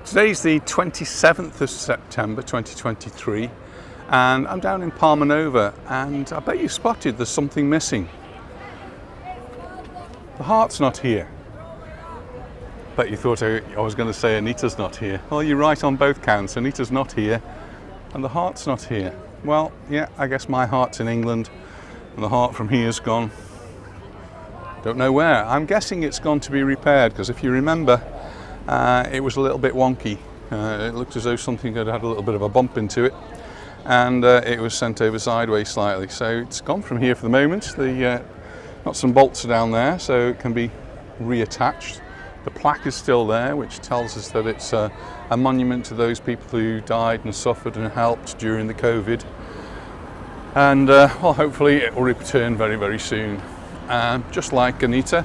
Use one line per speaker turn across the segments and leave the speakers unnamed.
Today's the 27th of September 2023 and I'm down in Palmanova, and I bet you spotted there's something missing. The heart's not here. Bet you thought I was going to say Anita's not here. Well, you're right on both counts. Anita's not here and the heart's not here. Well, yeah, I guess my heart's in England and the heart from here's gone. Don't know where. I'm guessing it's gone to be repaired, because if you remember, it was a little bit wonky. It looked as though something had had a little bit of a bump into it, and it was sent over sideways slightly. So it's gone from here for the moment. Got some bolts down there, so it can be reattached. The plaque is still there, which tells us that it's a monument to those people who died and suffered and helped during the COVID. And well, hopefully it will return very, very soon. Just like Anita,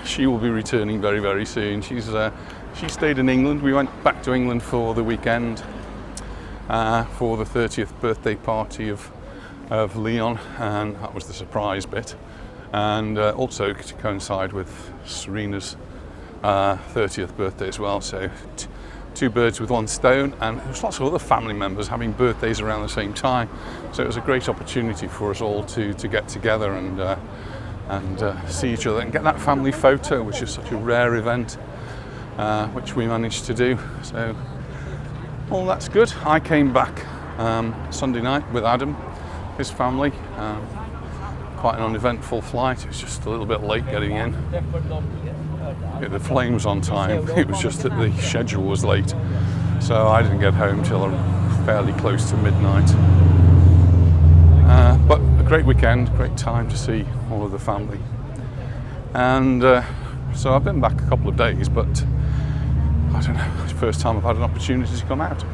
she will be returning very, very soon. She stayed in England. We went back to England for the weekend for the 30th birthday party of Leon, and that was the surprise bit. And also to coincide with Serena's 30th birthday as well. So two birds with one stone, and there was lots of other family members having birthdays around the same time. So it was a great opportunity for us all to get together and see each other and get that family photo, which is such a rare event, which we managed to do. So all that's good. I came back Sunday night with Adam, his family. Quite an uneventful flight. It was just a little bit late getting in. Yeah, the plane was on time. It was just that the schedule was late, so I didn't get home till fairly close to midnight. But a great weekend, great time to see all of the family. And so I've been back a couple of days, but I don't know, it's the first time I've had an opportunity to come out.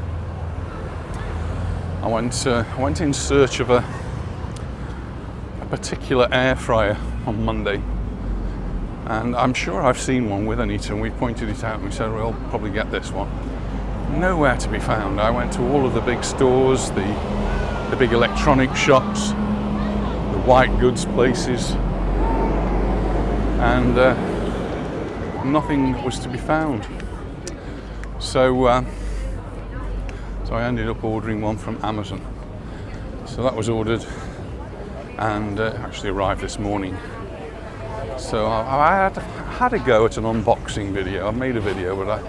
I went in search of a particular air fryer on Monday, and I'm sure I've seen one with Anita, and we pointed it out and we said we'll probably get this one. Nowhere to be found. I went to all of the big stores, the big electronic shops, the white goods places, and nothing was to be found. So I ended up ordering one from Amazon. So that was ordered and actually arrived this morning. So I had a go at an unboxing video. I made a video, but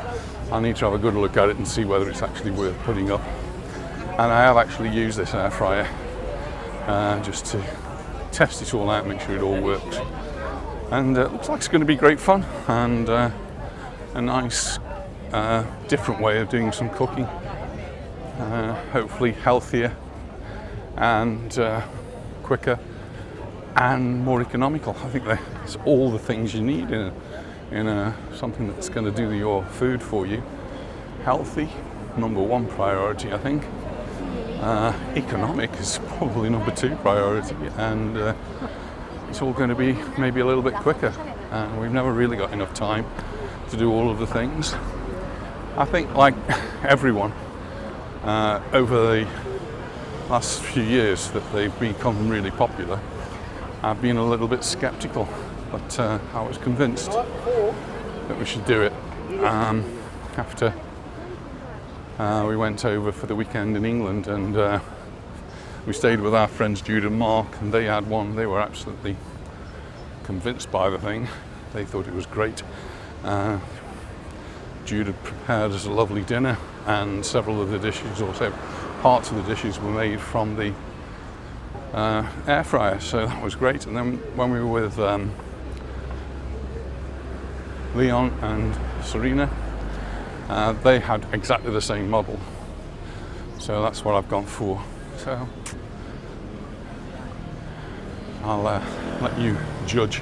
I need to have a good look at it and see whether it's actually worth putting up. And I have actually used this air fryer just to test it all out, make sure it all works. And it looks like it's going to be great fun and a nice different way of doing some cooking. Hopefully healthier and quicker and more economical. I think that's all the things you need in something that's going to do your food for you. Healthy, number one priority, I think. Economic is probably number two priority, and it's all going to be maybe a little bit quicker. We've never really got enough time to do all of the things. I think, like everyone, over the last few years that they've become really popular, I've been a little bit skeptical, but I was convinced that we should do it. After we went over for the weekend in England, and we stayed with our friends Jude and Mark, and they had one. They were absolutely convinced by the thing. They thought it was great. Jude had prepared us a lovely dinner, and several of the dishes, also parts of the dishes, were made from the air fryer, so that was great. And then when we were with Leon and Serena, they had exactly the same model, so that's what I've gone for. So I'll let you judge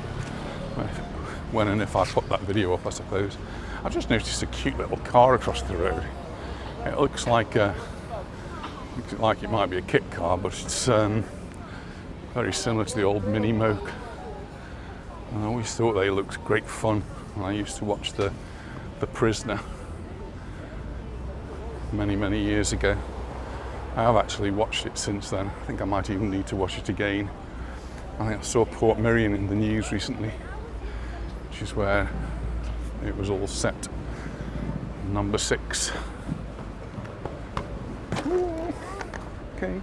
when and if I put that video up, I suppose. I've just noticed a cute little car across the road. It looks like it might be a kit car, but it's very similar to the old Mini Moke. I always thought they looked great fun when I used to watch The Prisoner many years ago. I have actually watched it since then. I think I might even need to watch it again. I think I saw Port Miriam in the news recently, which is where it was all set. Number 6. Okay.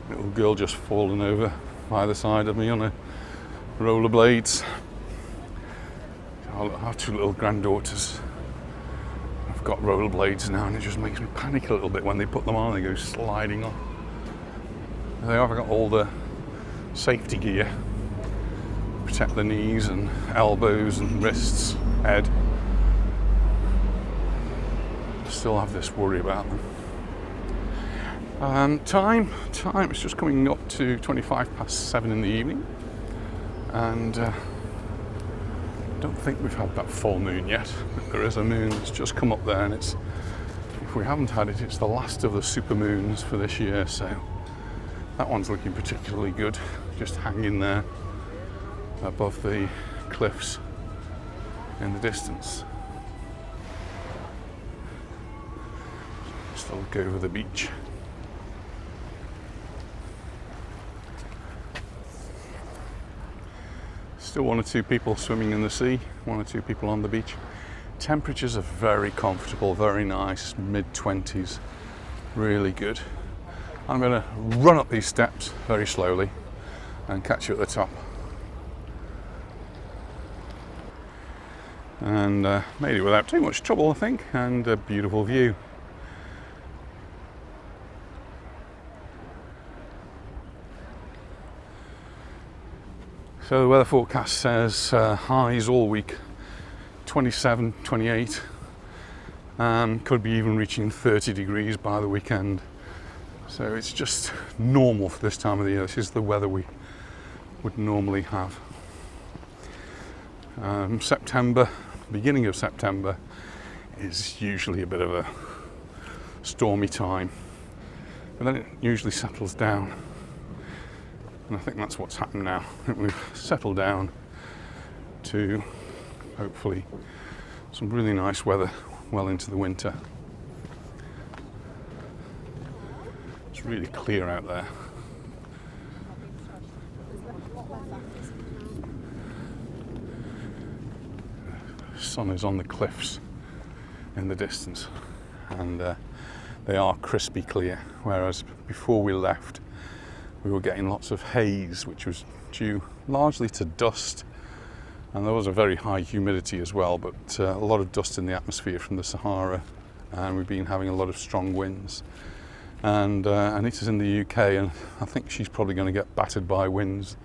Little girl just fallen over by the side of me on her rollerblades. Our 2 little granddaughters have got rollerblades now, and it just makes me panic a little bit when they put them on and they go sliding off. They have got all the safety gear, protect the knees and elbows and wrists, head. Still have this worry about them. Time, it's just coming up to 7:25 in the evening, and I don't think we've had that full moon yet, but there is a moon that's just come up there, and it's, if we haven't had it, it's the last of the super moons for this year, so that one's looking particularly good, just hanging there above the cliffs in the distance. Just look over the beach. Still 1 or 2 people swimming in the sea, 1 or 2 people on the beach. Temperatures are very comfortable, very nice, mid-20s, really good. I'm going to run up these steps very slowly and catch you at the top. And made it without too much trouble, I think, and a beautiful view. So the weather forecast says highs all week, 27, 28, could be even reaching 30 degrees by the weekend. So it's just normal for this time of the year. This is the weather we would normally have. September, beginning of September, is usually a bit of a stormy time, but then it usually settles down. And I think that's what's happened now. I think we've settled down to hopefully some really nice weather well into the winter. It's really clear out there. The sun is on the cliffs in the distance, and they are crispy clear, whereas before we left we were getting lots of haze, which was due largely to dust, and there was a very high humidity as well, but a lot of dust in the atmosphere from the Sahara, and we've been having a lot of strong winds. And Anita's in the UK, and I think she's probably going to get battered by winds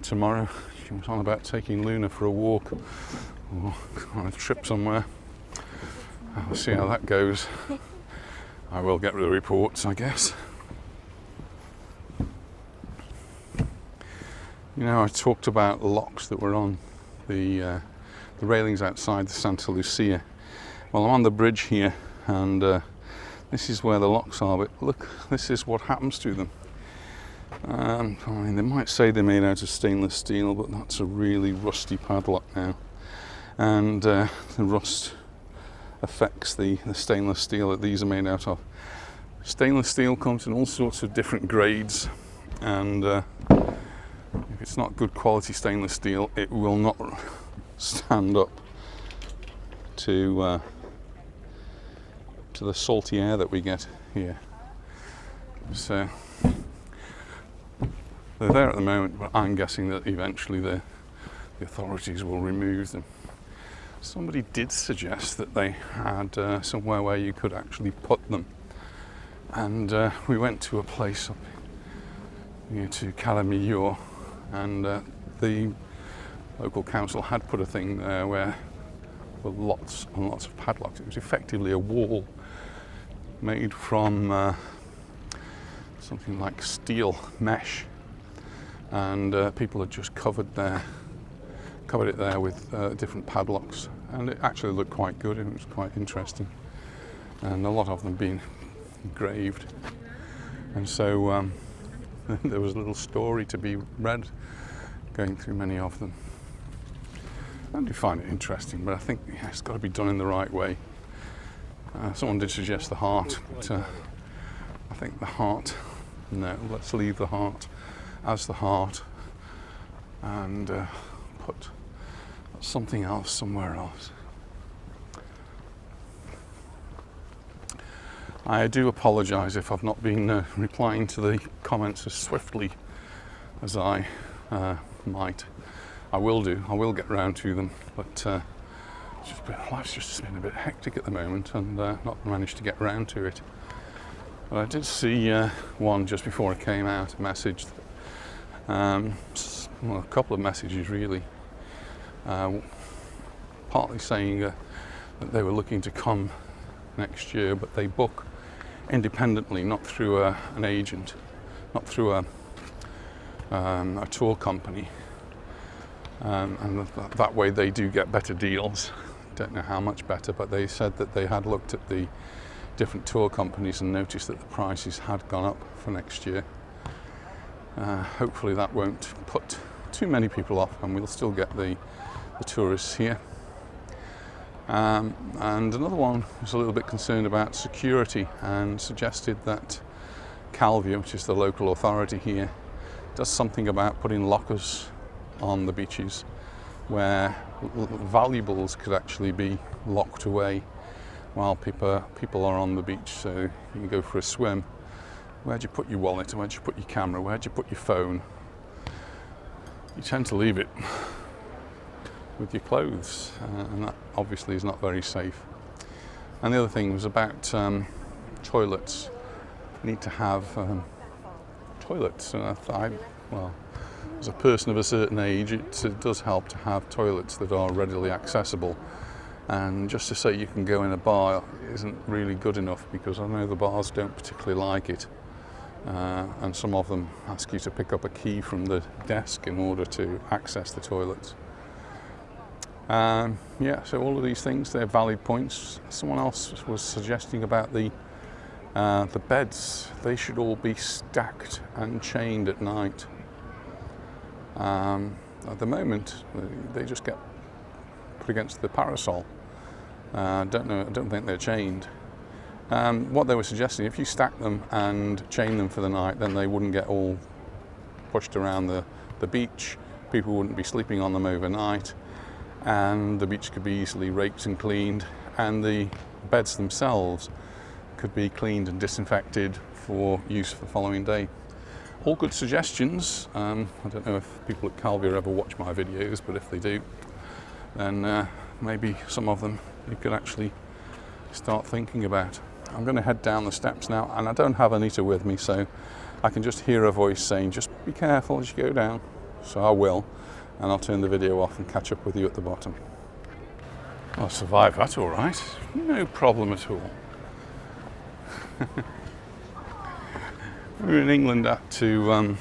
tomorrow. She was on about taking Luna for a walk or on a trip somewhere. We'll see how that goes. I will get the reports, I guess. You know, I talked about locks that were on the railings outside the Santa Lucia. Well, I'm on the bridge here, and this is where the locks are, but look, this is what happens to them. I mean, they might say they're made out of stainless steel, but that's a really rusty padlock now. And the rust affects the stainless steel that these are made out of. Stainless steel comes in all sorts of different grades, and if it's not good quality stainless steel, it will not stand up to the salty air that we get here. So they're there at the moment, but I'm guessing that eventually the authorities will remove them. Somebody did suggest that they had somewhere where you could actually put them, and we went to a place up near to Calamillor, and the local council had put a thing there where were lots and lots of padlocks. It was effectively a wall made from something like steel mesh, and people had just covered it there with different padlocks, and it actually looked quite good. It was quite interesting, and a lot of them being engraved, and so there was a little story to be read going through many of them. I do find it interesting, but I think it's got to be done in the right way. Someone did suggest the heart, but I think the heart, no, let's leave the heart as the heart, and put that something else somewhere else. I do apologise if I've not been replying to the comments as swiftly as I might. I will do. I will get round to them, but life's just been a bit hectic at the moment, and not managed to get round to it. But I did see one just before I came out, a message, well, a couple of messages really, partly saying that they were looking to come next year, but they book independently, not through an agent, not through a tour company, and that way they do get better deals. Don't know how much better, but they said that they had looked at the different tour companies and noticed that the prices had gone up for next year. Hopefully that won't put too many people off, and we'll still get the tourists here. And another one was a little bit concerned about security and suggested that Calvia, which is the local authority here, does something about putting lockers on the beaches where valuables could actually be locked away while people are on the beach. So you can go for a swim. Where'd you put your wallet? Where'd you put your camera? Where'd you put your phone? You tend to leave it with your clothes, and that obviously is not very safe. And the other thing was about toilets. You need to have toilets, and well, as a person of a certain age, it does help to have toilets that are readily accessible. And just to say you can go in a bar isn't really good enough, because I know the bars don't particularly like it. And some of them ask you to pick up a key from the desk in order to access the toilets. Yeah, so all of these things, they're valid points. Someone else was suggesting about the beds. They should all be stacked and chained at night. At the moment, they just get put against the parasol. I don't think they're chained. What they were suggesting, if you stack them and chain them for the night, then they wouldn't get all pushed around the beach. People wouldn't be sleeping on them overnight, and the beach could be easily raked and cleaned, and the beds themselves could be cleaned and disinfected for use for the following day. All good suggestions. I don't know if people at Calvia ever watch my videos, but if they do, then maybe some of them you could actually start thinking about. I'm going to head down the steps now, and I don't have Anita with me, so I can just hear her voice saying, just be careful as you go down. So I will, and I'll turn the video off and catch up with you at the bottom. I'll survive that all right, no problem at all. We were in England, had to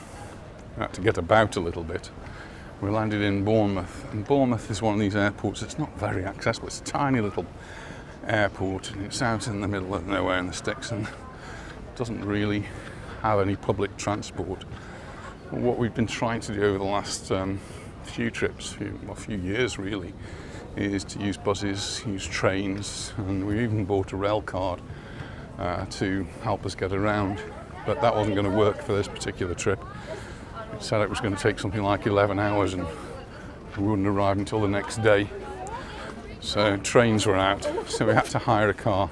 get about a little bit. We landed in Bournemouth, and Bournemouth is one of these airports that's not very accessible. It's a tiny little airport, and it's out in the middle of nowhere in the sticks, and doesn't really have any public transport. What we've been trying to do over the last few trips, a few years really, is to use buses, use trains, and we even bought a rail card to help us get around. But that wasn't going to work for this particular trip. It said it was going to take something like 11 hours, and we wouldn't arrive until the next day. So trains were out, so we had to hire a car.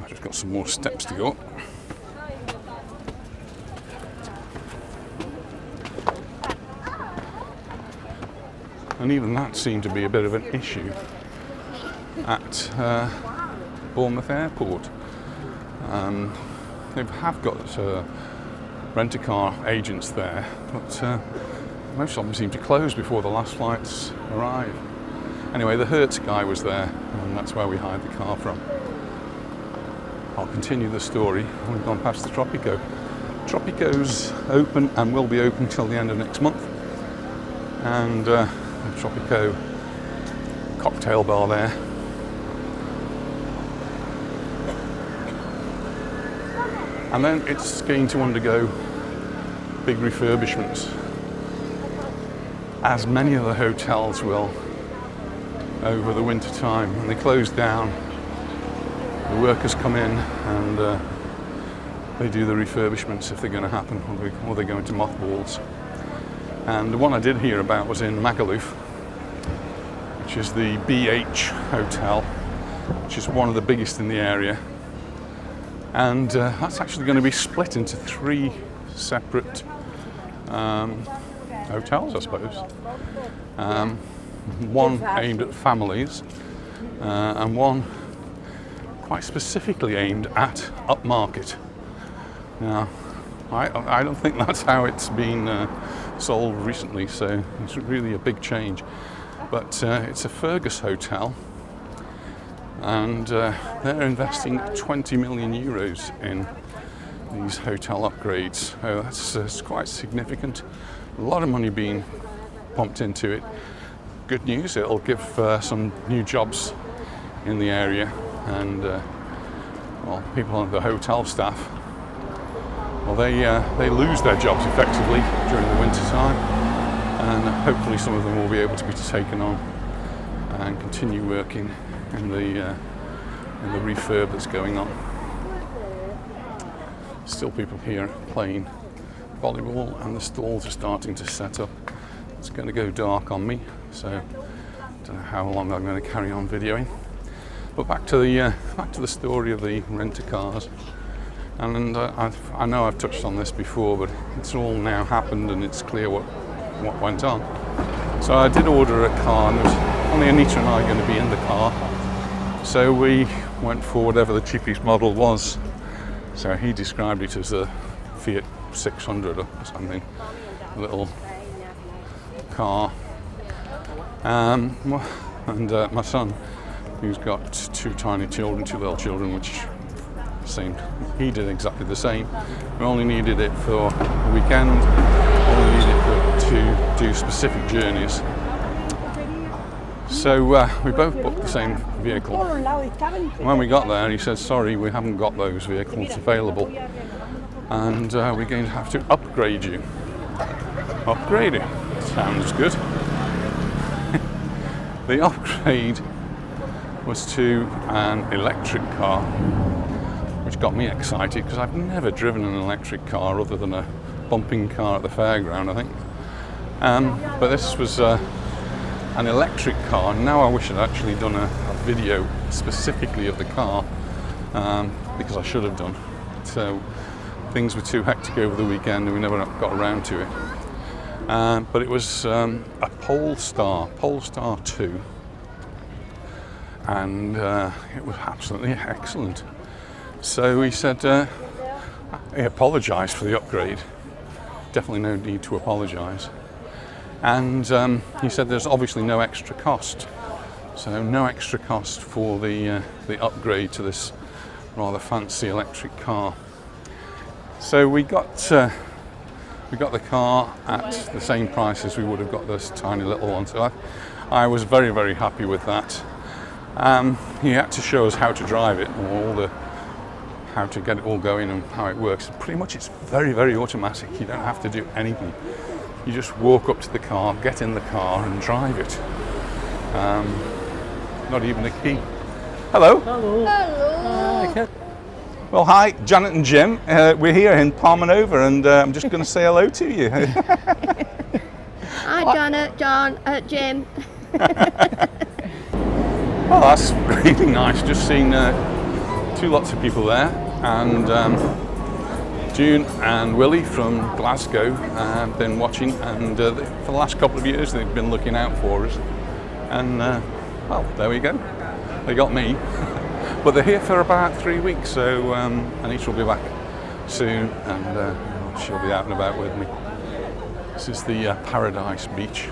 I've just got some more steps to go up. And even that seemed to be a bit of an issue at Bournemouth Airport. They have got rent-a-car agents there, but most of them seem to close before the last flights arrive. Anyway, the Hertz guy was there, and that's where we hired the car from. I'll continue the story. We've gone past the Tropico. Tropico's open and will be open till the end of next month. And the Tropico cocktail bar there. And then it's going to undergo big refurbishments, as many of the hotels will over the winter time. When they close down, the workers come in and they do the refurbishments if they're going to happen, or they go into mothballs. And the one I did hear about was in Magaluf, which is the BH Hotel, which is one of the biggest in the area. And that's actually going to be split into 3 separate hotels, I suppose. One aimed at families, and one quite specifically aimed at upmarket. Now, I don't think that's how it's been sold recently, so it's really a big change. But it's a Fergus hotel, and they're investing 20 million euros in these hotel upgrades. So that's quite significant. A lot of money being pumped into it. Good news, it'll give some new jobs in the area, and well, people on the hotel staff, well, they lose their jobs effectively during the winter time, and hopefully some of them will be able to be taken on and continue working in the refurb that's going on. Still people here playing volleyball, and the stalls are starting to set up. It's going to go dark on me, so I don't know how long I'm going to carry on videoing. But back to the story of the rent-a-cars, and I know I've touched on this before, but it's all now happened and it's clear what went on. So I did order a car, and there was only Anita and I going to be in the car, so we went for whatever the cheapest model was. So he described it as a Fiat 600 or something, a little car. And my son, who's got 2 tiny children, 2 little children, which seemed he did exactly the same. We only needed it for a weekend, only needed it to do specific journeys. So we both booked the same vehicle. When we got there, he said, sorry, we haven't got those vehicles available, and we're going to have to upgrade you. Upgrade it? Sounds good. The upgrade was to an electric car, which got me excited because I've never driven an electric car other than a bumping car at the fairground, I think. But this was an electric car. Now I wish I'd actually done a video specifically of the car, because I should have done. So things were too hectic over the weekend and we never got around to it. But it was a Polestar 2, and it was absolutely excellent. So he said he apologised for the upgrade. Definitely no need to apologise. And he said there's obviously no extra cost. So no extra cost for the upgrade to this rather fancy electric car. So we got the car at the same price as we would have got this tiny little one. So I was very, very happy with that. He had to show us how to drive it, how to get it all going and how it works. Pretty much it's very, very automatic. You don't have to do anything. You just walk up to the car, get in the car and drive it. Not even a key. Hello.
Hello.
Hello.
Well, hi, Janet and Jim. We're here in Palmanova, and I'm just going to say hello to you.
Hi, Janet, John, Jim.
Well, that's really nice. Just seen 2 lots of people there, and June and Willie from Glasgow have been watching, and for the last couple of years they've been looking out for us. And well, there we go. They got me. But they're here for about 3 weeks, so Anita will be back soon, and she'll be out and about with me. This is the Paradise Beach,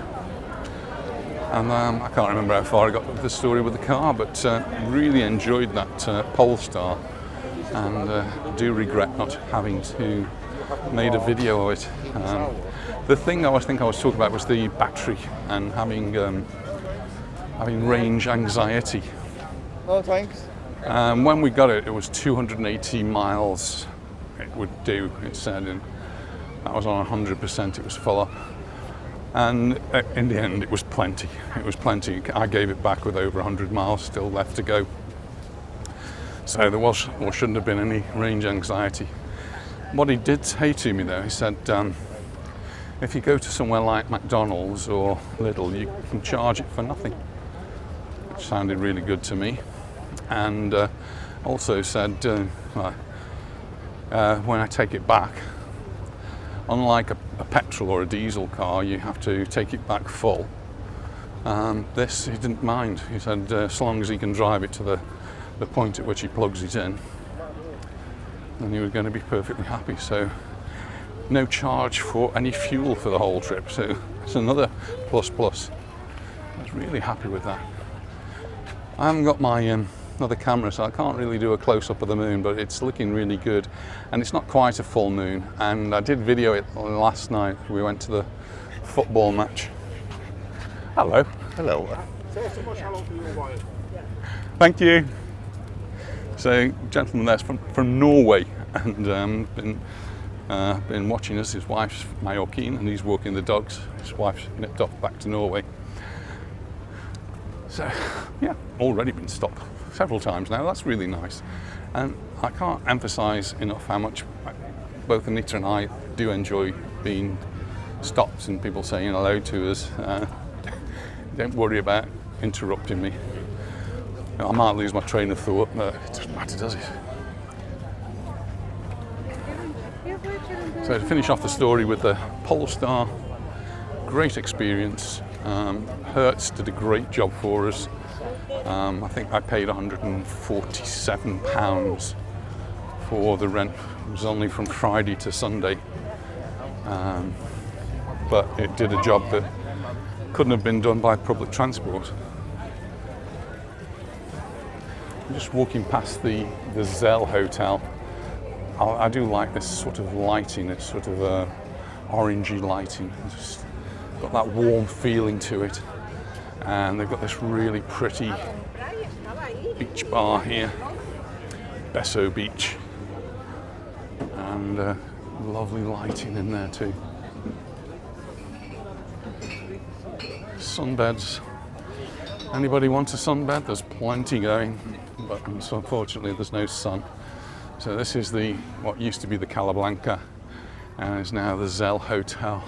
and I can't remember how far I got with the story with the car, but really enjoyed that Polestar, and do regret not having to made a video of it. The thing I was talking about was the battery and having range anxiety.
No, thanks.
When we got it, it was 280 miles it would do, it said, and that was on 100%, it was full up. And in the end, it was plenty. It was plenty. I gave it back with over 100 miles still left to go. So there was, or shouldn't have been, any range anxiety. What he did say to me though, he said, if you go to somewhere like McDonald's or Lidl, you can charge it for nothing. sounded really good to me, and also said when I take it back, unlike a petrol or a diesel car, you have to take it back full. This he didn't mind. He said as long as he can drive it to the point at which he plugs it in, then he was going to be perfectly happy. So no charge for any fuel for the whole trip, so it's another plus. I was really happy with that. I haven't got my other camera, so I can't really do a close-up of the moon, but it's looking really good, and it's not quite a full moon. And I did video it last night. We went to the football match. Hello.
Hello.
Thank you. So, gentleman there's from Norway, and been watching us. His wife's Mallorquin, and he's walking the dogs. His wife's nipped off back to Norway. So, yeah, already been stopped several times now. That's really nice, and I can't emphasise enough how much both Anita and I do enjoy being stopped and people saying hello to us. Don't worry about interrupting me. I might lose my train of thought, but it doesn't matter, does it? So to finish off the story with the Polestar, great experience. Hertz did a great job for us. I think I paid £147 for the rent. It was only from Friday to Sunday, but it did a job that couldn't have been done by public transport. I'm just walking past the Zell Hotel. I do like this sort of lighting. It's sort of orangey lighting. It's just got that warm feeling to it. And they've got this really pretty beach bar here, Besso Beach, and lovely lighting in there too. Sunbeds. Anybody want a sunbed? There's plenty going, but unfortunately there's no sun. So this is what used to be the Calablanca, and is now the Zell Hotel.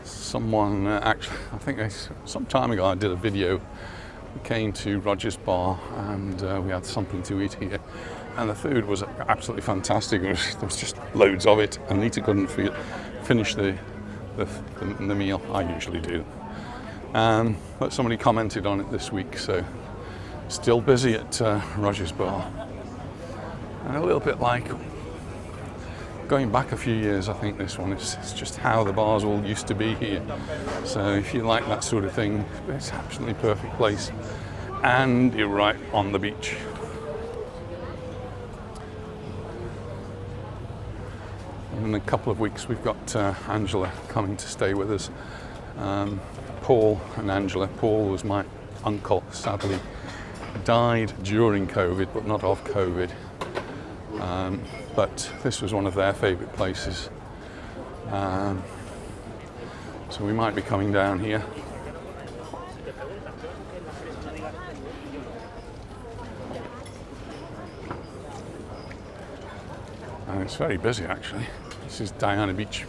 Someone actually, I think some time ago I did a video. We came to Roger's Bar and we had something to eat here, and the food was absolutely fantastic. There was just loads of it. Anita couldn't finish the meal. I usually do. But somebody commented on it this week, so still busy at Roger's Bar. And a little bit like going back a few years, I think this one is just how the bars all used to be here. So if you like that sort of thing, it's an absolutely perfect place. And you're right on the beach. And in a couple of weeks we've got Angela coming to stay with us. Paul and Angela. Paul was my uncle, sadly died during COVID, but not of COVID. But this was one of their favourite places. So we might be coming down here. And it's very busy actually. This is Diana Beach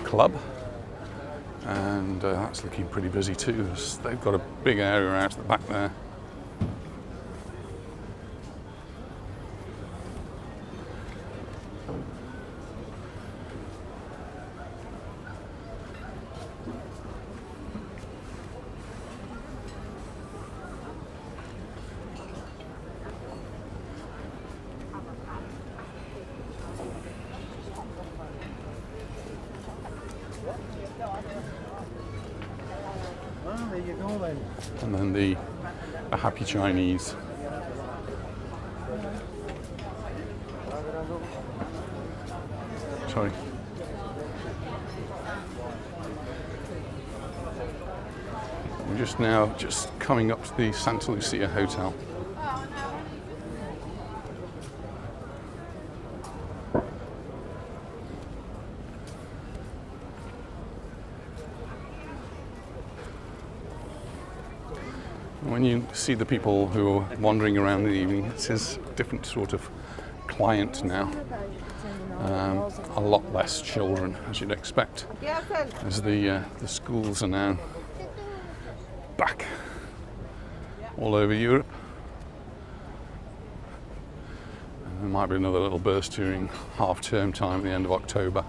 Club. And that's looking pretty busy too. They've got a big area out at the back there. And then the Happy Chinese. Sorry. We're just coming up to the Santa Lucia Hotel. When you see the people who are wandering around in the evening, it's his different sort of client now. A lot less children, as you'd expect, as the schools are now back all over Europe. And there might be another little burst during half-term time at the end of October.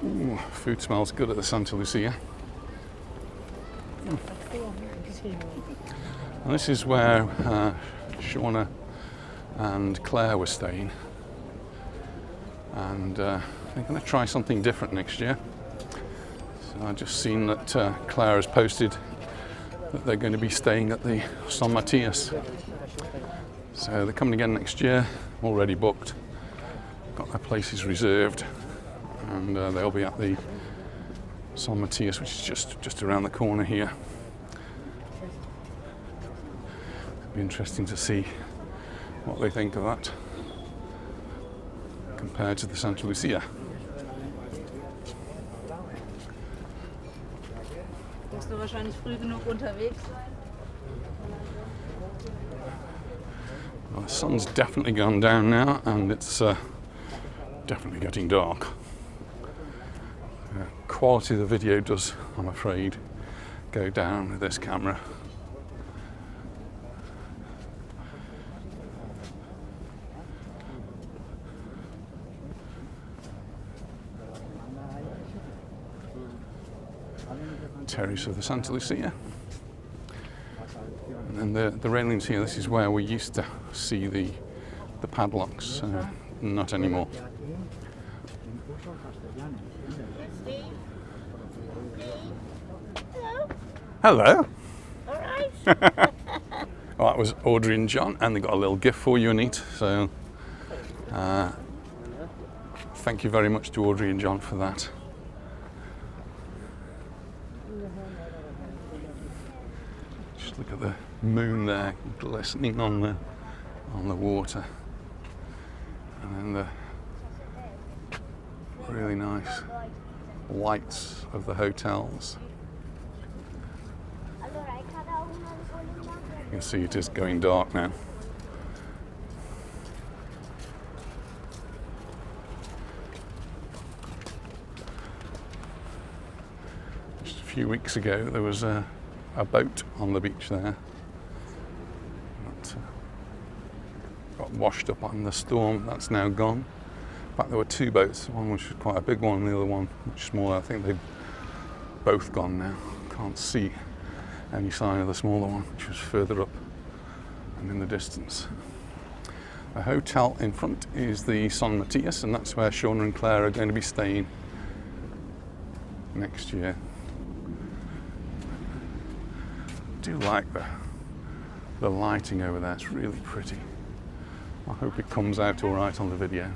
Ooh, food smells good at the Santa Lucia. And this is where Shauna and Claire were staying, and they're going to try something different next year. So I've just seen that Claire has posted that they're going to be staying at the San Matías. So they're coming again next year, already booked, got their places reserved, and they'll be at the San Matías, which is just around the corner here. It'll be interesting to see what they think of that compared to the Santa Lucia.
Wirst du wahrscheinlich früh genug unterwegs sein?
Well, the sun's definitely gone down now, and it's definitely getting dark. Quality of the video does, I'm afraid, go down with this camera. Terrace of the Santa Lucia, and then the railings here. This is where we used to see the padlocks. Not anymore. Hello.
All right.
Well, that was Audrey and John, and they got a little gift for you, Anita. So thank you very much to Audrey and John for that. Just look at the moon there, glistening on the water, and then the really nice lights of the hotels. You can see it is going dark now. Just a few weeks ago there was a boat on the beach there that got washed up on the storm. That's now gone. In fact, there were two boats, one which was quite a big one and the other one much smaller. I think they've both gone now. Can't see any sign of the smaller one, which was further up and in the distance. The hotel in front is the San Matías, and that's where Shauna and Claire are going to be staying next year. I do like the lighting over there, it's really pretty. I hope it comes out all right on the video.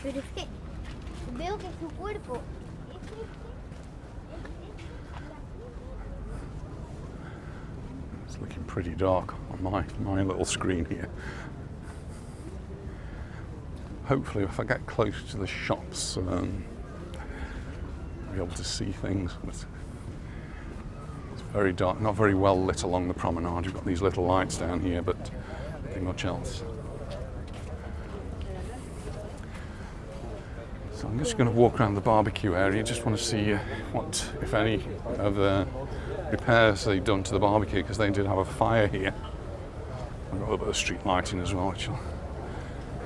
Pero es que veo que su cuerpo.
It's looking pretty dark on my little screen here. Hopefully, if I get close to the shops, I'll be able to see things. But it's very dark, not very well lit along the promenade. You've got these little lights down here, but nothing much else. So I'm just going to walk around the barbecue area. Just want to see what, if any, of the repairs they've done to the barbecue, because they did have a fire here. I've got a little bit of street lighting as well, which will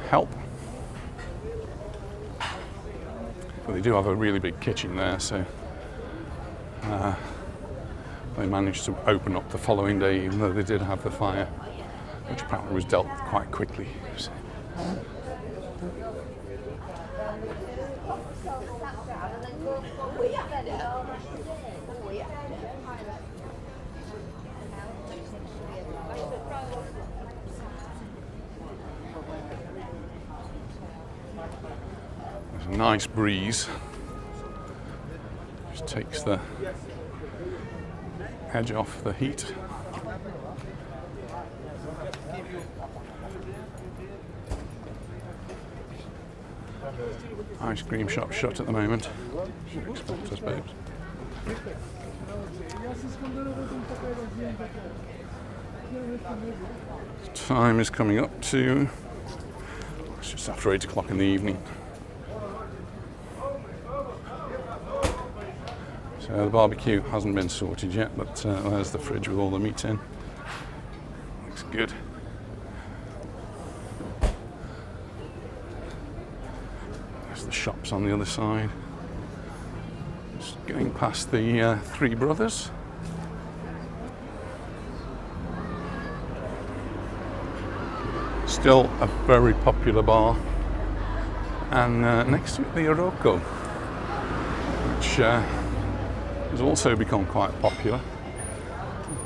help. But they do have a really big kitchen there, so they managed to open up the following day, even though they did have the fire, which apparently was dealt with quite quickly. So. There's a nice breeze, just takes the edge off the heat. Ice cream shop shut at the moment. Should expect, I suppose. Time is coming up to, it's just after 8 o'clock in the evening. So the barbecue hasn't been sorted yet, but there's the fridge with all the meat in. Looks good. There's the shops on the other side. Just going past the Three Brothers. Still a very popular bar. And next to it, the Majorca, which has also become quite popular.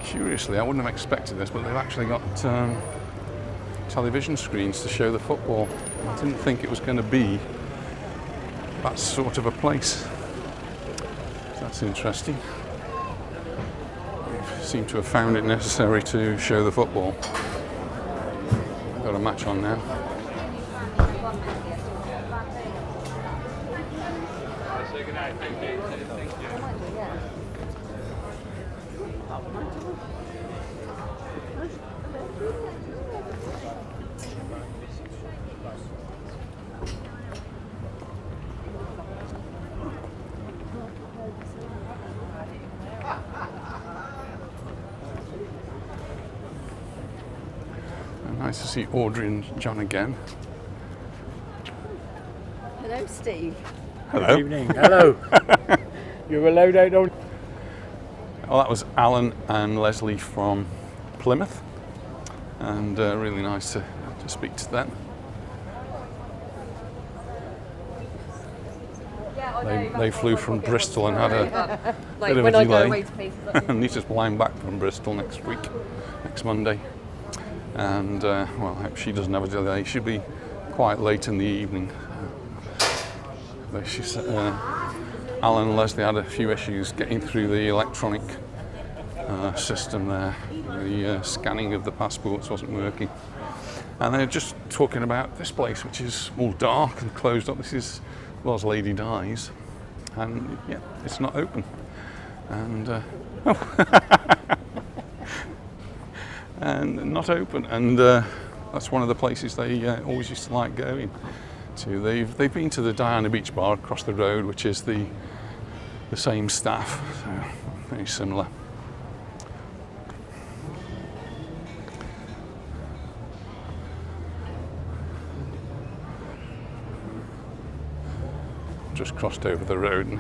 Curiously, I wouldn't have expected this, but they've actually got television screens to show the football. I didn't think it was going to be that sort of a place. So that's interesting. They seem to have found it necessary to show the football. Got a match on now. Nice to see Audrey and John again.
Hello, Steve.
Hello.
Good evening. Hello. You were loud out on.
Well, that was Alan and Leslie from Plymouth, and really nice to speak to them. They flew from Bristol and had a bit of a delay. Anita's flying back from Bristol next Monday. And well, I hope she doesn't have a delay. She'll be quite late in the evening. Alan and Leslie had a few issues getting through the electronic system there. The scanning of the passports wasn't working. And they're just talking about this place, which is all dark and closed up. This is Lost Lady Dies. And yeah, it's not open. And and not open, and that's one of the places they always used to like going to. They've been to the Diana Beach Bar across the road, which is the same staff, so very similar. Just crossed over the road and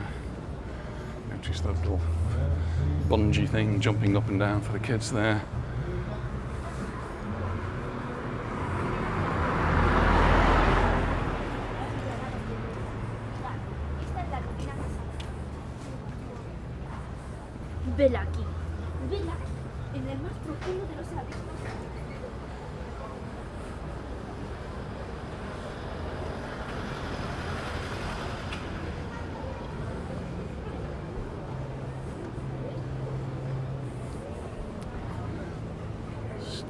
noticed that little bungee thing jumping up and down for the kids there.
Vela aquí. Vela. En el más profundo de los abismos.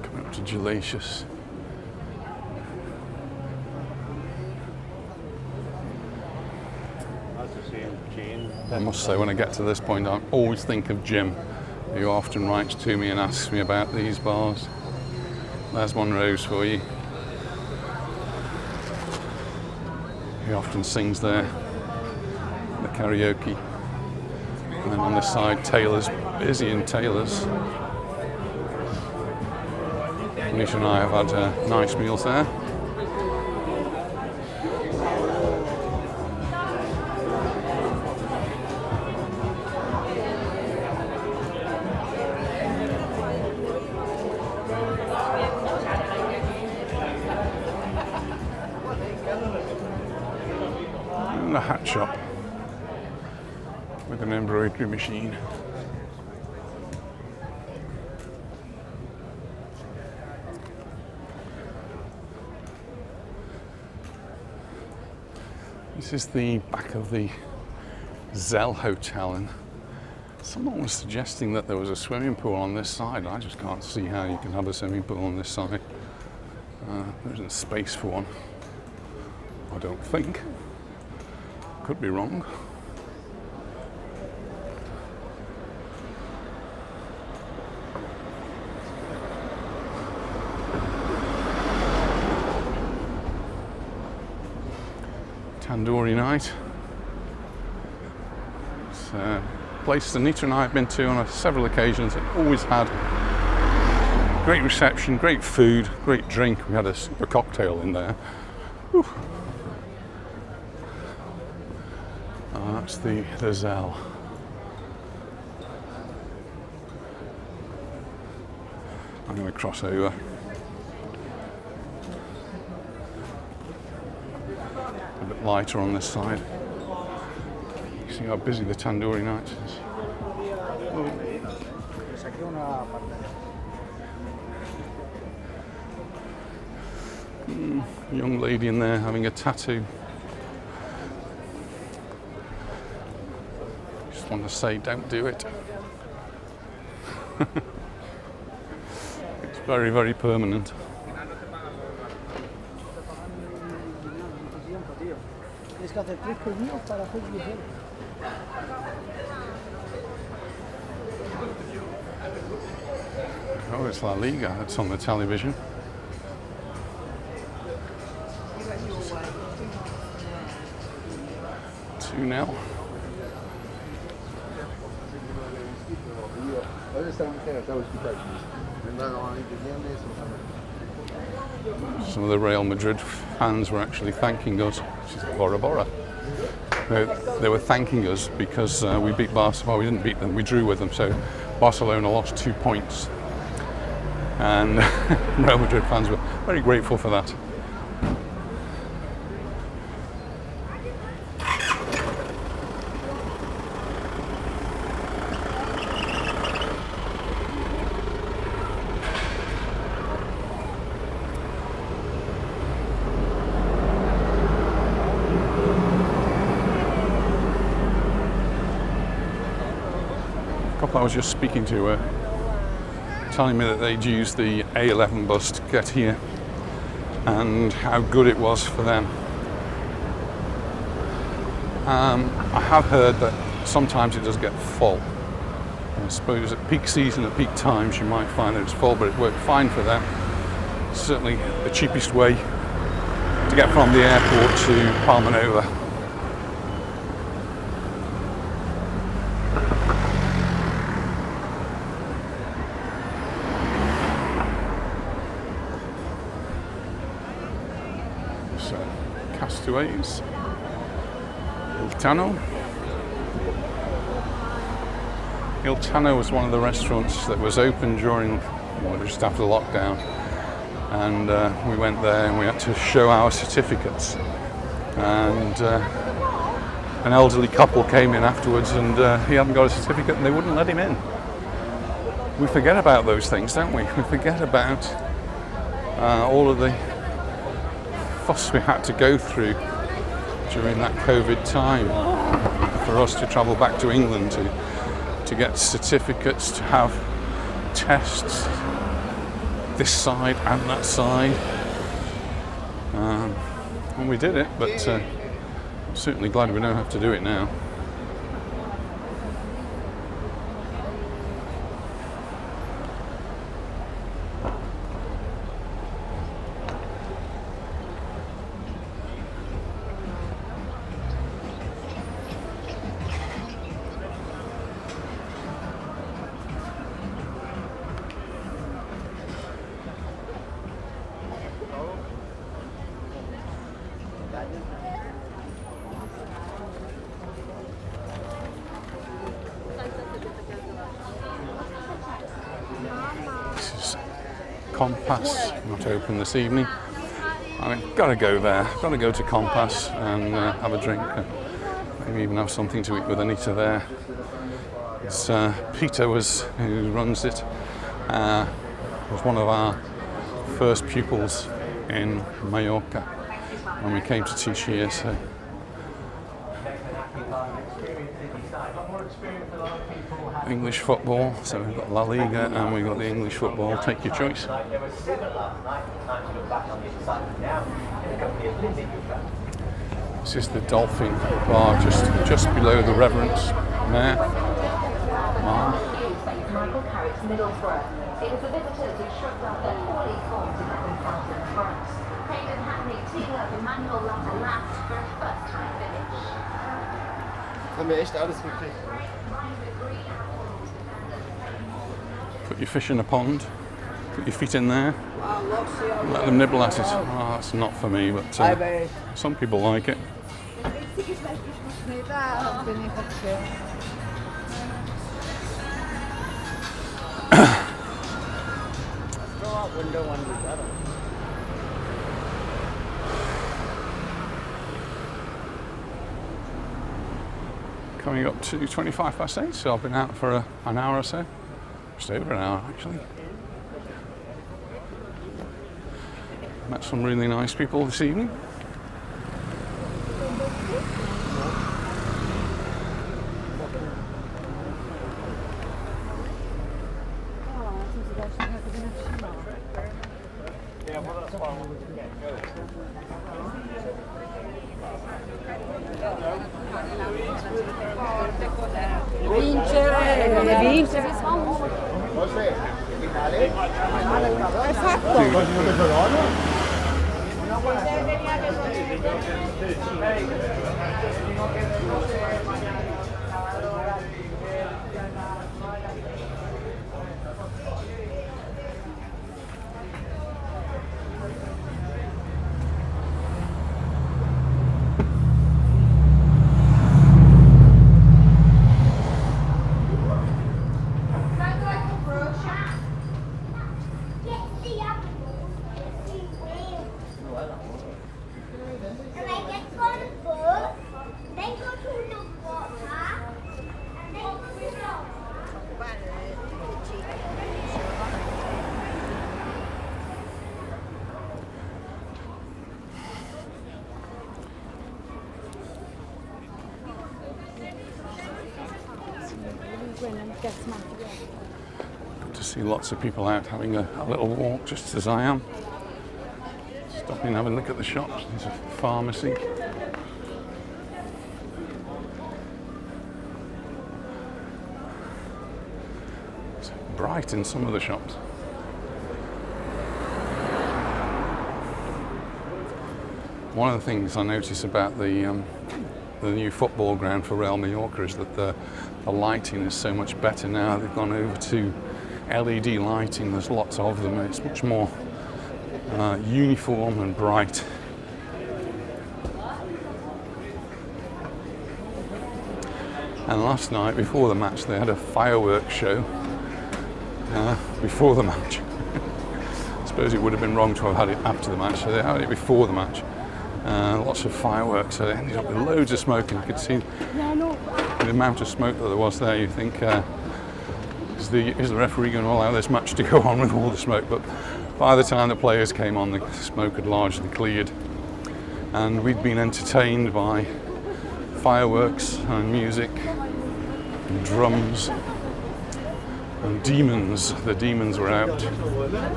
Coming up to Gelasius. I must say, when I get to this point, I always think of Jim, who often writes to me and asks me about these bars. There's Monroe's for you. He often sings there, the karaoke. And then on this side, Taylor's, busy in Taylor's. Nisha and I have had nice meals there. And a hat shop with an embroidery machine. This is the back of the Zell Hotel, and someone was suggesting that there was a swimming pool on this side. I just can't see how you can have a swimming pool on this side. There isn't space for one, I don't think. Could be wrong. tandoori night. It's a place Anita and I have been to on several occasions and always had great reception, great food, great drink. We had a super cocktail in there. Whew. Oh, that's the Zell. I'm going to cross over. A bit lighter on this side. You see how busy the tandoori night is. Young lady in there having a tattoo. Just want to say, don't do it. It's very, very permanent. Oh, it's La Liga. It's on the television. 2-0. Some of the Real Madrid fans were actually thanking us. She's Bora Bora. They were thanking us because we beat Barcelona. Well, we didn't beat them, we drew with them, so Barcelona lost 2 points. And Real Madrid fans were very grateful for that. I was just speaking to her, telling me that they'd used the A11 bus to get here and how good it was for them. I have heard that sometimes it does get full. I suppose at peak season, at peak times, you might find that it's full, but it worked fine for them. It's certainly the cheapest way to get from the airport to Palmanova. Castaways, Il Tano. Il Tano was one of the restaurants that was open during, just after the lockdown, and we went there and we had to show our certificates, and an elderly couple came in afterwards and he hadn't got a certificate and they wouldn't let him in. We forget about those things, don't we? We forget about all of the fuss we had to go through during that COVID time for us to travel back to England, to get certificates, to have tests this side and that side. And we did it, but I'm certainly glad we don't have to do it now. Tapas, not open this evening. I've got to go there. Got to go to Tapas and have a drink, and maybe even have something to eat with Anita there. It's Peter who runs it. Was one of our first pupils in Mallorca when we came to teach here. So. English football, so we've got La Liga and we've got the English football, take your choice. This is the Dolphin Bar just below the Reverence Mayor.
Michael Carrick's Middlesbrough. It was the visitors who shrugged up their poorly formed 11,000 fronts. Hayden Hackney teaming up Emmanuel Latta last for a first time
Haben wir echt alles gekriegt.
Put your fish in a pond, put your feet in there, let them nibble at it. Oh, that's not for me, but some people like it. Coming up to 8:25, so I've been out for an hour or so. Just over an hour, actually. Met some really nice people this evening. Good to see lots of people out having a little walk, just as I am. Stopping and having a look at the shops. There's a pharmacy. It's bright in some of the shops. One of the things I notice about the new football ground for Real Mallorca is that the lighting is so much better now. They've gone over to LED lighting. There's lots of them, and it's much more uniform and bright. And last night, before the match, they had a fireworks show before the match. I suppose it would have been wrong to have had it after the match, so they had it before the match. Lots of fireworks, so they ended up with loads of smoke, and you could see the amount of smoke that there was there. You think, is the referee going to allow this match to go on with all the smoke? But by the time the players came on, the smoke had largely cleared, and we'd been entertained by fireworks and music and drums and demons. The demons were out.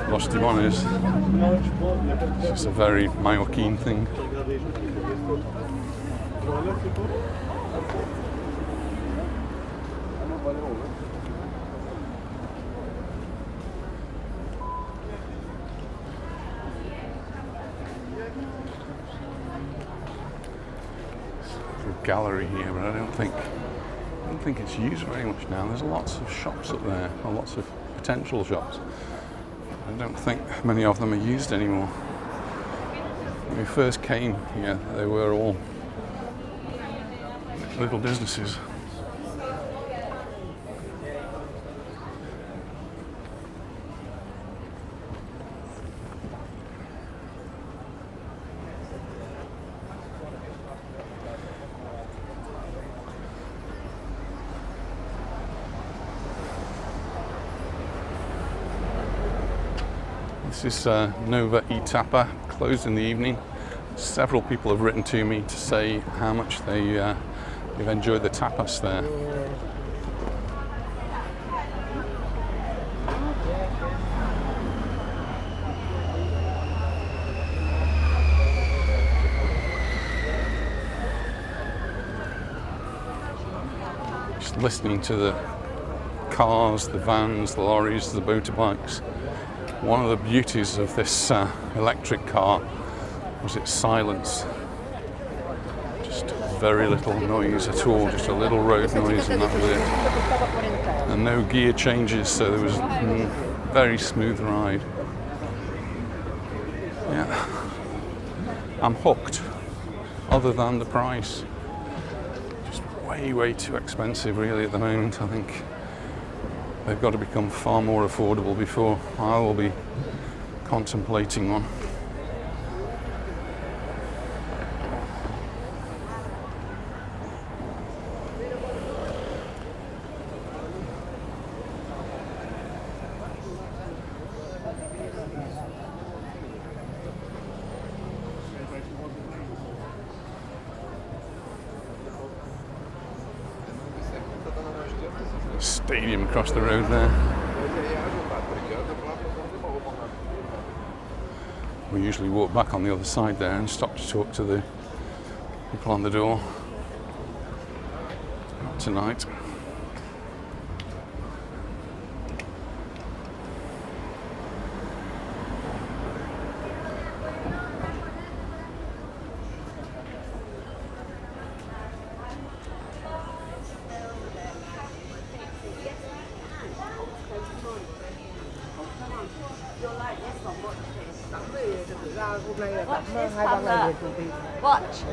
Los Demonios. It's just a very Mallorquin thing. Gallery here, but I don't think it's used very much now. There's lots of shops up there, or lots of potential shops. I don't think many of them are used anymore. When we first came here, they were all little businesses. This is Nova e Tapa, closed in the evening. Several people have written to me to say how much they've enjoyed the tapas there. Just listening to the cars, the vans, the lorries, the motorbikes. One of the beauties of this electric car was its silence. Just very little noise at all, just a little road noise and that was it. And no gear changes, so there was a very smooth ride. Yeah, I'm hooked, other than the price. Just way too expensive really at the moment. I think they've got to become far more affordable before I will be contemplating one. Stadium across the road there. We usually walk back on the other side there and stop to talk to the people on the door. Not tonight.
Watch.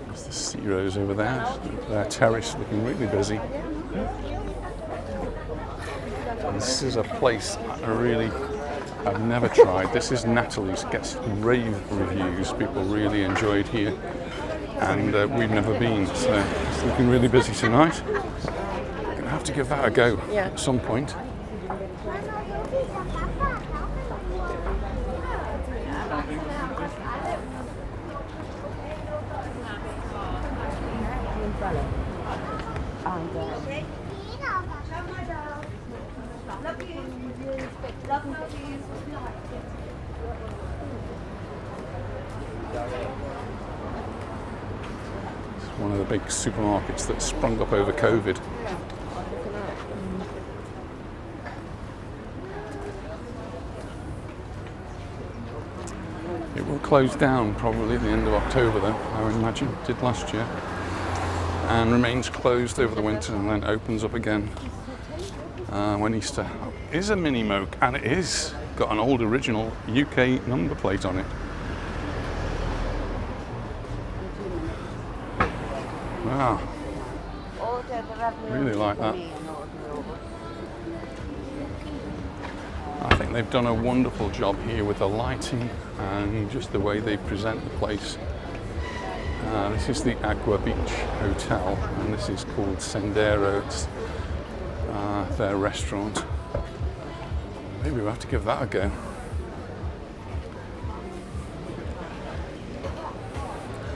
There's the Sea Rose over there. Their terrace looking really busy. And this is a place I've never tried. This is Natalie's, gets rave reviews. People really enjoyed here, and we've never been, so it's looking really busy tonight. Gonna have to give that a go at some point. It's one of the big supermarkets that sprung up over COVID. It will close down probably at the end of October though, I would imagine. It did last year. And remains closed over the winter and then opens up again when Easter. It is a mini moke, and it is got an old original UK number plate on it. Wow, really like that. I think they've done a wonderful job here with the lighting and just the way they present the place. This is the Aqua Beach Hotel, and this is called Sendero. It's their restaurant. Maybe we'll have to give that a go.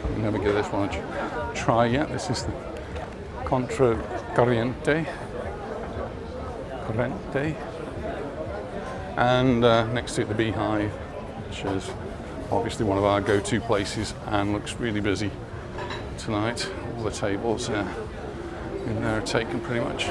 I've never given this one a try yet. This is the Contra Corriente. And next to it the Beehive, which is obviously one of our go-to places and looks really busy tonight. All the tables in there are taken pretty much.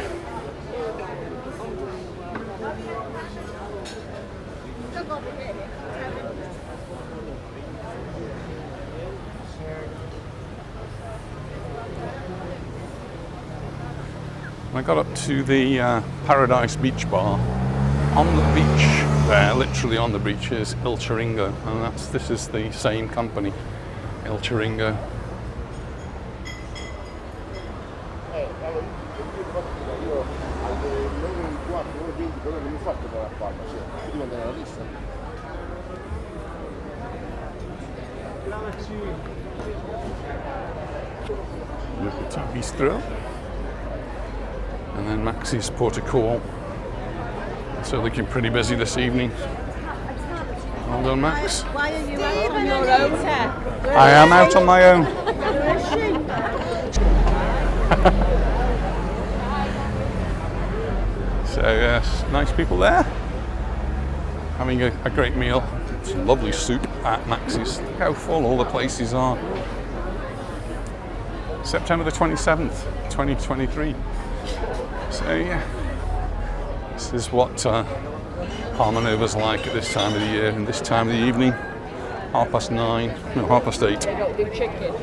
I got up to the Paradise Beach Bar. On the beach there, literally on the beach, is Il Chiringo, and this is the same company, Il Chiringo. Le Petit Bistro, and then Max's Portico. So looking pretty busy this evening. Well done, Max.
Why are you out on your own?
I am out on my own. So yes, nice people there. Having a great meal. Some lovely soup at Max's. Look how full all the places are. September the 27th, 2023. So yeah, this is what Parmanova's like at this time of the year and this time of the evening. 8:30, no, 8:30.
They don't do chicken.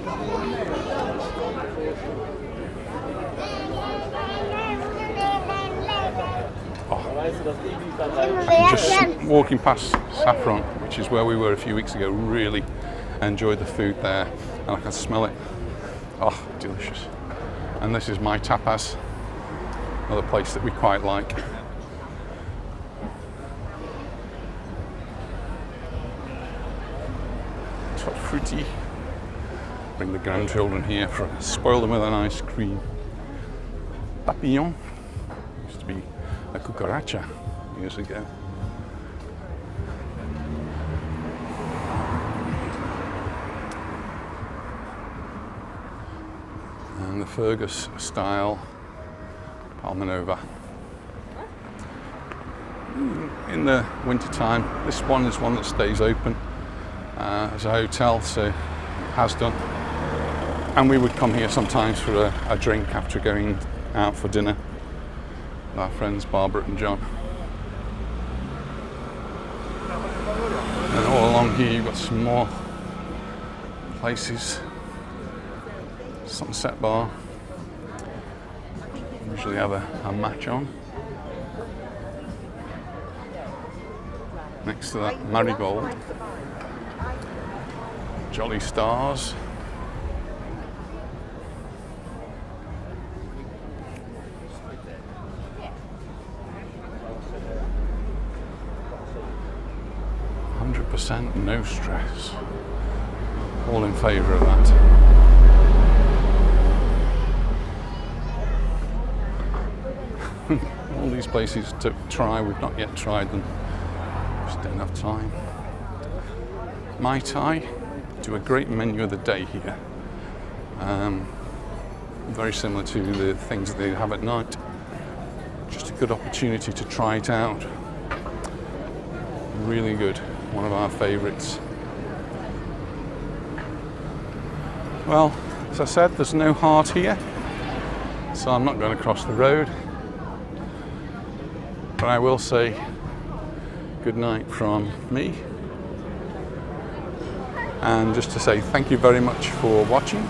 Just walking past Saffron, which is where we were a few weeks ago, really enjoyed the food there, and I can smell it. Oh, delicious. And this is My Tapas, another place that we quite like. Top fruity. Bring the grandchildren here for spoil them with an ice cream. Papillon used to be a cucaracha years ago. And the Fergus style Palmanova. In the winter time, this one is one that stays open as a hotel, so it has done. And we would come here sometimes for a drink after going out for dinner with our friends Barbara and John. And all along here you've got some more places. Sunset bar. Usually have a match on. Next to that, Marigold. Jolly Stars. No stress. All in favour of that. All these places to try, we've not yet tried them. Just don't have time. Mai Tai, do a great menu of the day here. Very similar to the things that they have at night. Just a good opportunity to try it out. Really good. One of our favourites. Well, as I said, there's no heart here, so I'm not going to cross the road. But I will say good night from me. And just to say thank you very much for watching.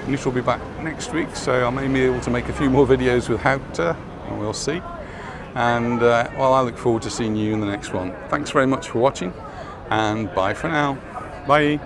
Anita will be back next week, so I may be able to make a few more videos without her, and we'll see. And well, I look forward to seeing you in the next one. Thanks very much for watching. And bye for now. Bye.